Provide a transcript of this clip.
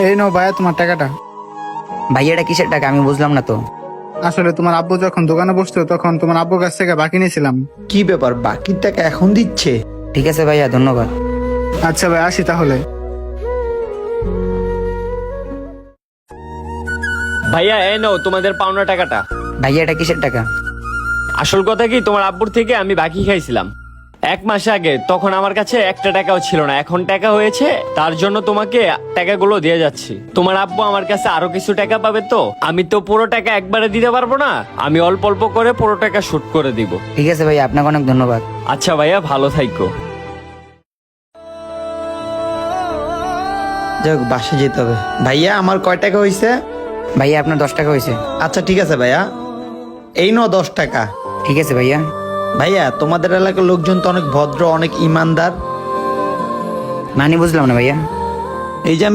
এই নাও ভাইয়া তোমার টাকাটা। ভাইয়া এটা কিসের টাকা আমি বুঝলাম না তো। আসলে তোমার আব্বু যখন দোকানে বসতো তখন তোমার আব্বুর কাছ থেকে বাকি নিয়েছিলাম। কি ব্যাপার, বাকির টাকা এখন দিচ্ছে? ঠিক আছে ভাইয়া, ধন্যবাদ। আচ্ছা ভাই, আসি তাহলে। ভাইয়া এই নাও তোমাদের পাওনা টাকাটা। ভাইয়া এটা কিসের টাকা? আসল কথা কি, তোমার আব্বুর থেকে আমি বাকি খাইছিলাম 1 মাস আগে, তখন আমার কাছে একটা টাকাও ছিল না, এখন টাকা হয়েছে, তার জন্য তোমাকে টাকাগুলো দিয়ে যাচ্ছি। তোমার আব্বু আমার কাছে আরো কিছু টাকা পাবে, তো আমি তো পুরো টাকা একবারে দিতে পারবো না, আমি অল্প অল্প করে পুরো টাকা শুট করে দিব। ঠিক আছে ভাইয়া, আপনাকে অনেক ধন্যবাদ। আচ্ছা ভাইয়া, ভালো থাইকো। যাই হোক, বাসে যেতে হবে। ভাইয়া আমার কয় টাকা হয়েছে? ভাইয়া আপনার 10 টাকা হয়েছে। আচ্ছা ঠিক আছে ভাইয়া, এই নাও 10 টাকা। ঠিক আছে ভাইয়া। ভাইয়া তোমাদের এলাকার লোকজন তো অনেক ভদ্র, অনেক ইমানদার। মানে বুঝলাম না ভাইয়া। এই যে আমি